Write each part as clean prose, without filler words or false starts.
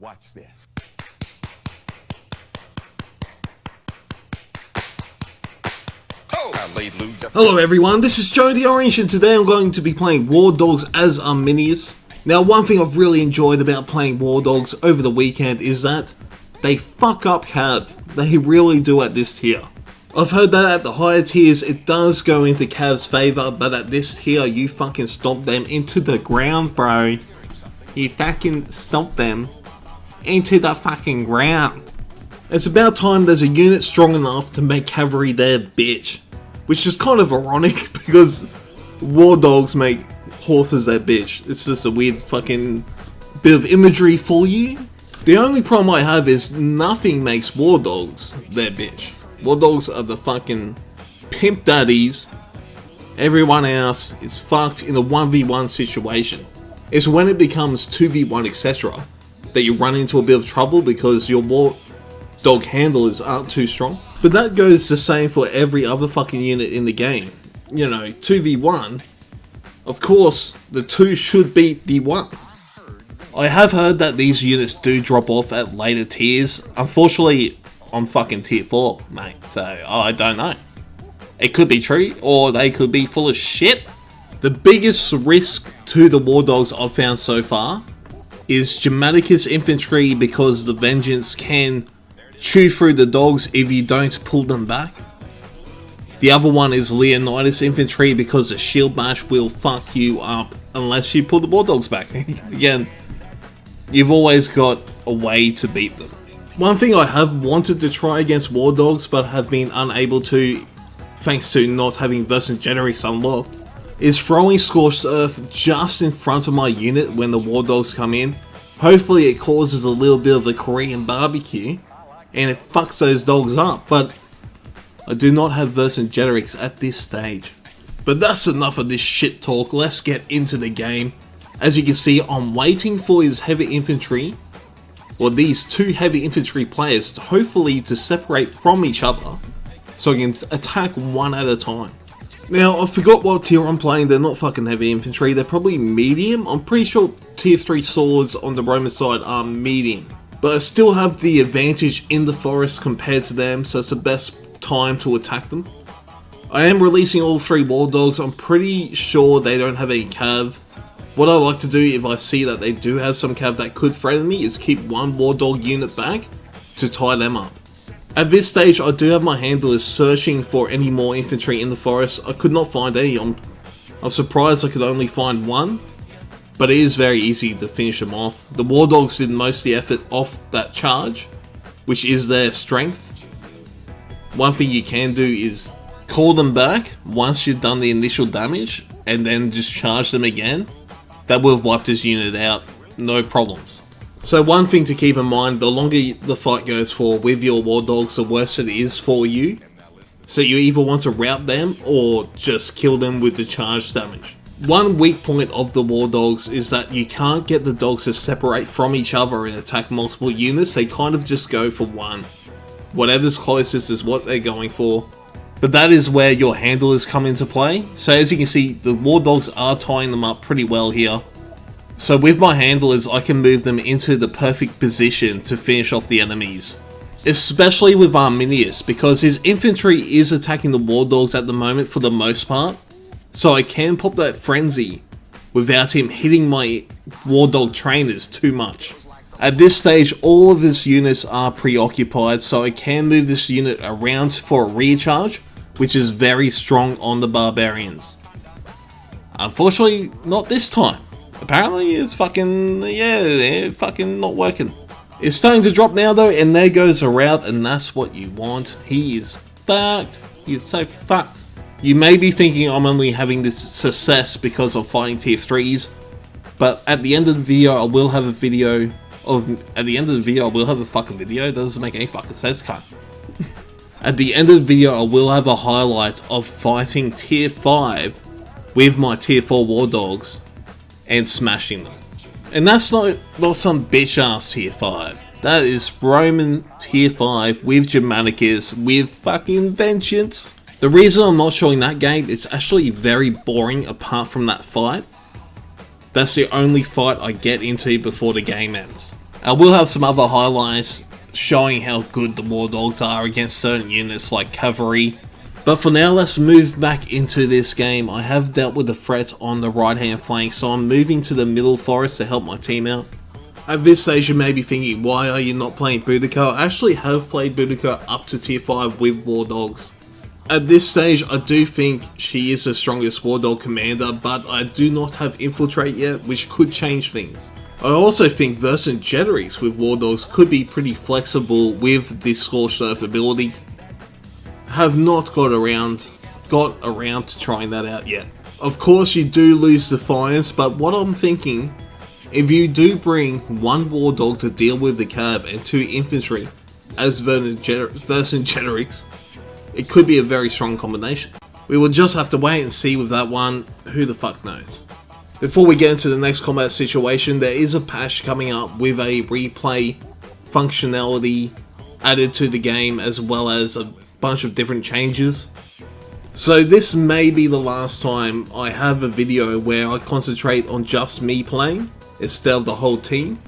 Watch this. Hello everyone, this is Joe the Orange, and today I'm going to be playing Wardogs as Arminius. Now, one thing I've really enjoyed about playing Wardogs over the weekend is that they fuck up Cav. They really do at this tier. I've heard that at the higher tiers it does go into Cav's favour, but at this tier you fucking stomp them into the ground, bro. You fucking stomp them into the fucking ground. It's about time there's a unit strong enough to make cavalry their bitch. Which is kind of ironic because Wardogs make horses their bitch. It's just a weird fucking bit of imagery for you. The only problem I have is nothing makes Wardogs their bitch. Wardogs are the fucking pimp daddies. Everyone else is fucked in a 1v1 situation. It's when it becomes 2v1 etc. that you run into a bit of trouble because your Wardog handlers aren't too strong. But that goes the same for every other fucking unit in the game. You know, 2v1, of course, the 2 should beat the 1. I have heard that these units do drop off at later tiers. Unfortunately, I'm fucking tier 4, mate, so I don't know. It could be true, or they could be full of shit. The biggest risk to the Wardogs I've found so far is Germanicus infantry, because the Vengeance can chew through the dogs if you don't pull them back. The other one is Leonidas infantry, because the shield bash will fuck you up unless you pull the Wardogs back. Again, you've always got a way to beat them. One thing I have wanted to try against Wardogs but have been unable to, thanks to not having Vercingetorix unlocked, is throwing Scorched Earth just in front of my unit when the Wardogs come in. Hopefully it causes a little bit of a Korean barbecue and it fucks those dogs up, but I do not have Vercingetorix at this stage. But that's enough of this shit talk, let's get into the game. As you can see, I'm waiting for his heavy infantry, or these 2 heavy infantry players, hopefully to separate from each other, so I can attack one at a time. Now, I forgot what tier I'm playing. They're not fucking heavy infantry, they're probably medium. I'm pretty sure tier 3 swords on the Roman side are medium. But I still have the advantage in the forest compared to them, so it's the best time to attack them. I am releasing all 3 Wardogs. I'm pretty sure they don't have any cav. What I like to do if I see that they do have some cav that could threaten me is keep one Wardog unit back to tie them up. At this stage I do have my handlers searching for any more infantry in the forest. I could not find any. I'm surprised I could only find 1. But it is very easy to finish them off. The Wardogs did most of the effort off that charge, which is their strength. One thing you can do is call them back once you've done the initial damage, and then just charge them again. That will have wiped his unit out, no problems. So one thing to keep in mind, the longer the fight goes for with your Wardogs, the worse it is for you. So you either want to rout them or just kill them with the charge damage. One weak point of the Wardogs is that you can't get the dogs to separate from each other and attack multiple units. They kind of just go for one. Whatever's closest is what they're going for. But that is where your handlers come into play. So as you can see, the Wardogs are tying them up pretty well here. So with my handlers, I can move them into the perfect position to finish off the enemies. Especially with Arminius, because his infantry is attacking the Wardogs at the moment for the most part. So I can pop that frenzy without him hitting my Wardog trainers too much. At this stage, all of his units are preoccupied, so I can move this unit around for a recharge, which is very strong on the barbarians. Unfortunately, not this time. Apparently it's fucking, fucking not working. It's starting to drop now though, and there goes a rout, and that's what you want. He is fucked. He is so fucked. You may be thinking I'm only having this success because of fighting tier 3s, but at the end of the video I will have a video of, fucking video, that doesn't make any fucking sense, cunt. At the end of the video I will have a highlight of fighting tier 5 with my tier 4 Wardogs and smashing them. And that's not some bitch ass tier 5. That is Roman tier 5 with Germanicus, with fucking Vengeance. The reason I'm not showing that game is actually very boring apart from that fight. That's the only fight I get into before the game ends. We'll have some other highlights showing how good the Wardogs are against certain units like cavalry. But for now, let's move back into this game. I have dealt with the threats on the right hand flank, so I'm moving to the middle forest to help my team out. At this stage you may be thinking, why are you not playing Boudica? I actually have played Boudica up to tier 5 with Wardogs. At this stage I do think she is the strongest Wardog commander, but I do not have Infiltrate yet, which could change things. I also think Vercingetorix with Wardogs could be pretty flexible with this Scorched Earth ability. Have not got around to trying that out yet. Of course you do lose Defiance, but what I'm thinking, if you do bring one Wardog to deal with the cav and 2 infantry as Vercingetorix, it could be a very strong combination. We will just have to wait and see with that one, who the fuck knows. Before we get into the next combat situation, there is a patch coming up with a replay functionality added to the game, as well as a bunch of different changes. So this may be the last time I have a video where I concentrate on just me playing instead of the whole team.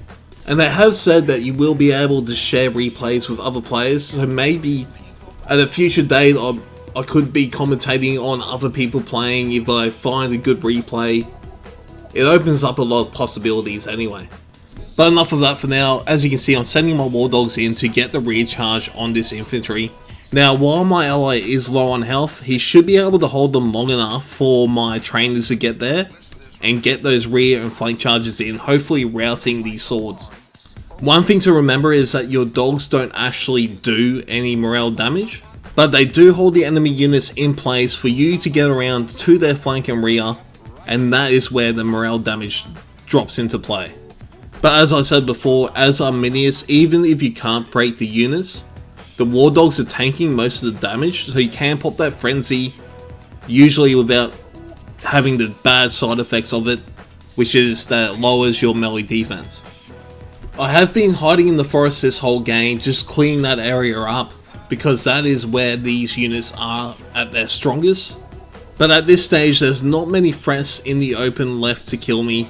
And they have said that you will be able to share replays with other players, so maybe at a future date I could be commentating on other people playing if I find a good replay. It opens up a lot of possibilities anyway. But enough of that for now. As you can see, I'm sending my Wardogs in to get the rear charge on this infantry. Now, while my ally is low on health, he should be able to hold them long enough for my trainers to get there and get those rear and flank charges in, hopefully routing these swords. One thing to remember is that your dogs don't actually do any morale damage, but they do hold the enemy units in place for you to get around to their flank and rear, and that is where the morale damage drops into play. But as I said before, as Arminius, even if you can't break the units, the Wardogs are tanking most of the damage, so you can pop that frenzy, usually without having the bad side effects of it, which is that it lowers your melee defense. I have been hiding in the forest this whole game, just cleaning that area up, because that is where these units are at their strongest. But at this stage there's not many threats in the open left to kill me.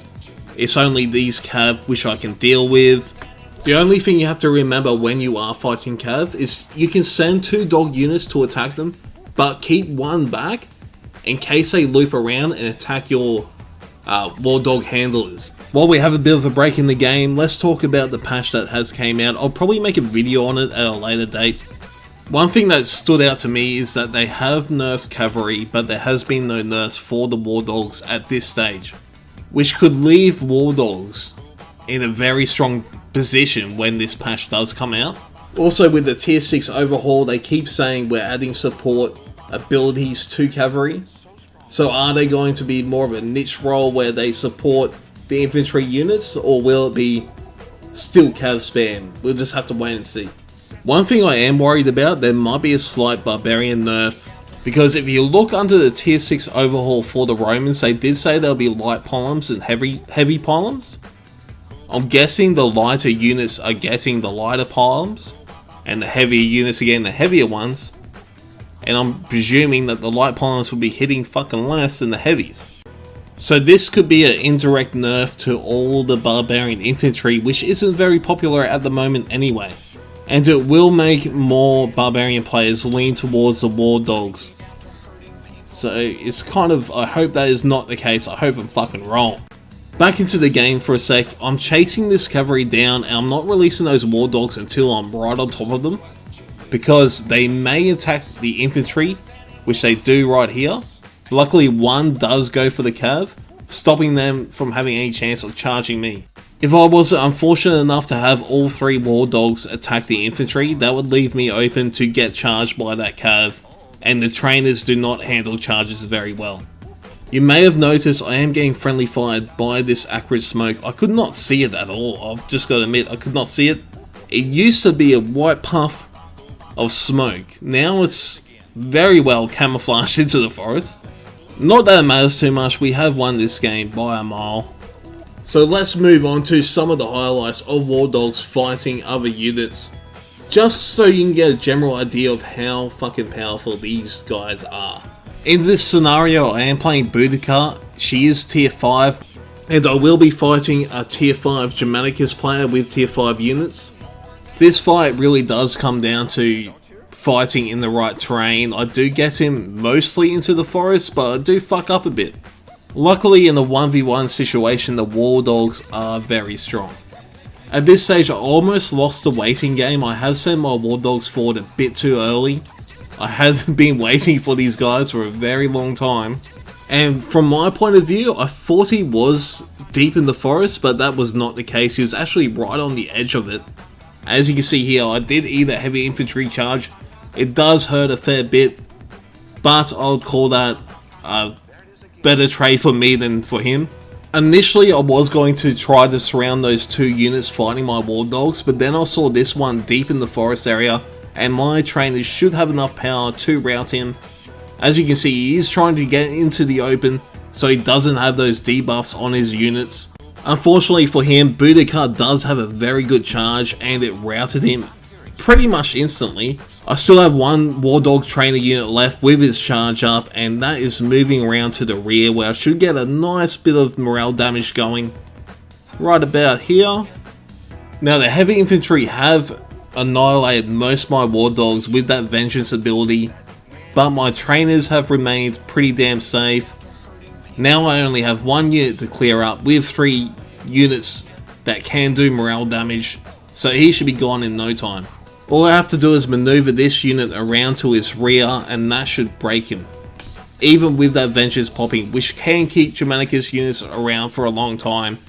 It's only these cav which I can deal with. The only thing you have to remember when you are fighting cav is you can send 2 dog units to attack them, but keep one back in case they loop around and attack your Wardog handlers. While we have a bit of a break in the game, let's talk about the patch that has came out. I'll probably make a video on it at a later date. One thing that stood out to me is that they have nerfed cavalry, but there has been no nerfs for the Wardogs at this stage, which could leave Wardogs in a very strong position when this patch does come out. Also, with the tier 6 overhaul, they keep saying we're adding support abilities to cavalry. So are they going to be more of a niche role where they support the infantry units, or will it be still cav spam? We'll just have to wait and see. One thing I am worried about, there might be a slight barbarian nerf, because if you look under the tier 6 overhaul for the Romans, they did say there'll be light pylons and heavy pylons. I'm guessing the lighter units are getting the lighter pylons, and the heavier units are getting the heavier ones. And I'm presuming that the light pylons will be hitting fucking less than the heavies. So this could be an indirect nerf to all the barbarian infantry, which isn't very popular at the moment anyway. And it will make more barbarian players lean towards the Wardogs. So it's kind of, I hope that is not the case. I hope I'm fucking wrong. Back into the game for a sec. I'm chasing this cavalry down and I'm not releasing those Wardogs until I'm right on top of them, because they may attack the infantry, which they do right here. Luckily one does go for the cav, stopping them from having any chance of charging me. If I was unfortunate enough to have all 3 Wardogs attack the infantry, that would leave me open to get charged by that cav, and the trainers do not handle charges very well. You may have noticed I am getting friendly fired by this acrid smoke. I could not see it at all. I've just got to admit, I could not see it. It used to be a white puff of smoke. Now it's very well camouflaged into the forest. Not that it matters too much, we have won this game by a mile. So let's move on to some of the highlights of Wardogs fighting other units, just so you can get a general idea of how fucking powerful these guys are. In this scenario I am playing Boudica. She is tier 5. And I will be fighting a tier 5 Germanicus player with tier 5 units. This fight really does come down to fighting in the right terrain. I do get him mostly into the forest, but I do fuck up a bit. Luckily in the 1v1 situation, the Wardogs are very strong. At this stage I almost lost the waiting game. I have sent my Wardogs forward a bit too early. I have been waiting for these guys for a very long time. And from my point of view, I thought he was deep in the forest, but that was not the case. He was actually right on the edge of it. As you can see here, I did eat a heavy infantry charge. It does hurt a fair bit, but I would call that a better trade for me than for him. Initially, I was going to try to surround those 2 units fighting my Wardogs, but then I saw this one deep in the forest area, and my trainers should have enough power to rout him. As you can see, he is trying to get into the open, so he doesn't have those debuffs on his units. Unfortunately for him, Boudica does have a very good charge, and it routed him pretty much instantly. I still have one Wardog trainer unit left with his charge up, and that is moving around to the rear where I should get a nice bit of morale damage going. Right about here. Now the heavy infantry have annihilated most of my Wardogs with that vengeance ability, but my trainers have remained pretty damn safe. Now I only have 1 unit to clear up with 3 units that can do morale damage, so he should be gone in no time. All I have to do is maneuver this unit around to his rear, and that should break him. Even with that vengeance popping, which can keep Germanicus units around for a long time,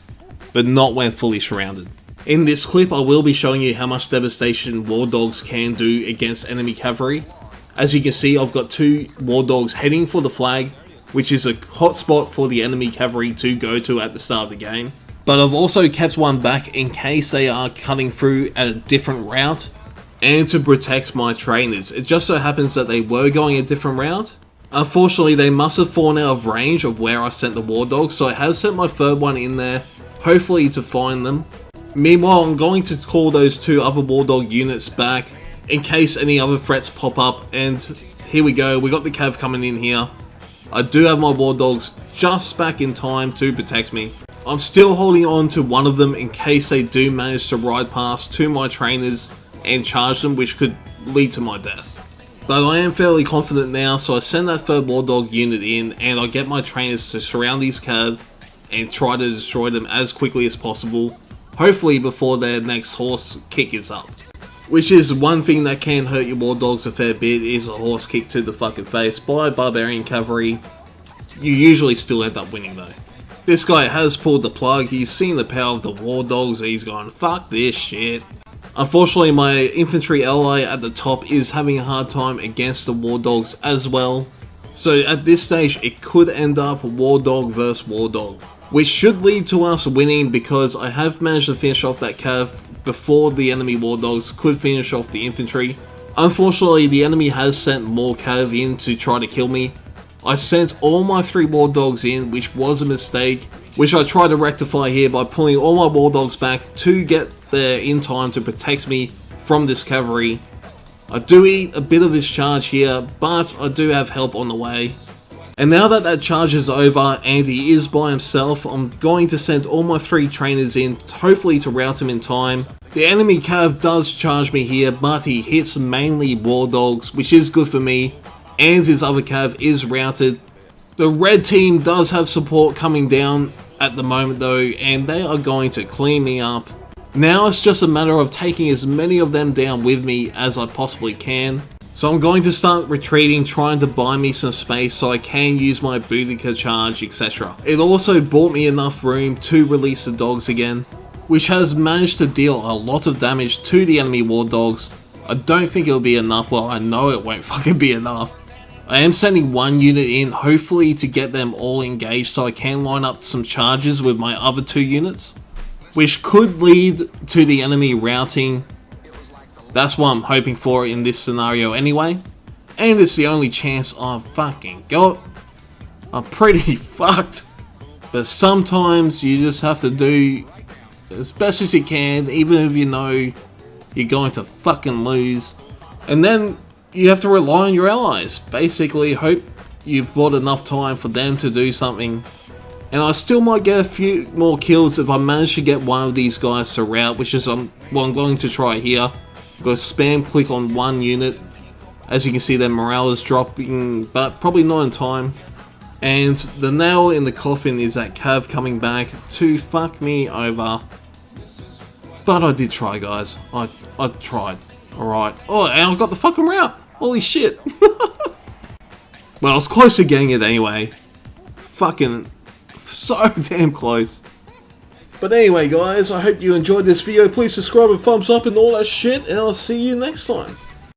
but not when fully surrounded. In this clip I will be showing you how much devastation Wardogs can do against enemy cavalry. As you can see, I've got 2 Wardogs heading for the flag, which is a hotspot for the enemy cavalry to go to at the start of the game. But I've also kept one back in case they are cutting through at a different route, and to protect my trainers. It just so happens that they were going a different route. Unfortunately, they must have fallen out of range of where I sent the Wardogs, so I have sent my 3rd one in there, hopefully to find them. Meanwhile, I'm going to call those 2 other Wardog units back in case any other threats pop up, and here we go, we got the cav coming in here. I do have my Wardogs just back in time to protect me. I'm still holding on to one of them in case they do manage to ride past to my trainers and charge them, which could lead to my death. But I am fairly confident now, so I send that 3rd Wardog unit in, and I get my trainers to surround these cav and try to destroy them as quickly as possible, hopefully before their next horse kick is up. Which is one thing that can hurt your Wardogs a fair bit, is a horse kick to the fucking face by barbarian cavalry. You usually still end up winning though. This guy has pulled the plug, he's seen the power of the Wardogs, he's gone, fuck this shit. Unfortunately, my infantry ally at the top is having a hard time against the Wardogs as well. So at this stage, it could end up Wardog versus Wardog, which should lead to us winning because I have managed to finish off that cav before the enemy Wardogs could finish off the infantry. Unfortunately, the enemy has sent more cav in to try to kill me. I sent all my 3 Wardogs in, which was a mistake, which I tried to rectify here by pulling all my Wardogs back to get there in time to protect me from this cavalry. I do eat a bit of his charge here, but I do have help on the way. And now that that charge is over and he is by himself, I'm going to send all my 3 trainers in, hopefully to rout him in time. The enemy cav does charge me here, but he hits mainly Wardogs, which is good for me, and his other cav is routed. The red team does have support coming down at the moment though, and they are going to clean me up. Now it's just a matter of taking as many of them down with me as I possibly can. So I'm going to start retreating, trying to buy me some space so I can use my Boudica charge, etc. It also bought me enough room to release the dogs again, which has managed to deal a lot of damage to the enemy Wardogs. I don't think it'll be enough, well I know it won't fucking be enough. I am sending 1 unit in, hopefully to get them all engaged so I can line up some charges with my other 2 units, which could lead to the enemy routing. That's what I'm hoping for in this scenario anyway, and it's the only chance I've fucking got. I'm pretty fucked, but sometimes you just have to do as best as you can, even if you know you're going to fucking lose. And then you have to rely on your allies. Basically, hope you've bought enough time for them to do something And I still might get a few more kills if I manage to get one of these guys to rout, which is what I'm going to try here. I'm going to spam click on one unit. As you can see, their morale is dropping, but probably not in time. And the nail in the coffin is that Cav coming back to fuck me over. But I did try, guys. I tried. Alright. Oh, and I got the fucking route. Holy shit. Well, I was close to getting it anyway. Fucking so damn close. But anyway, guys, I hope you enjoyed this video. Please subscribe and thumbs up and all that shit. And I'll see you next time.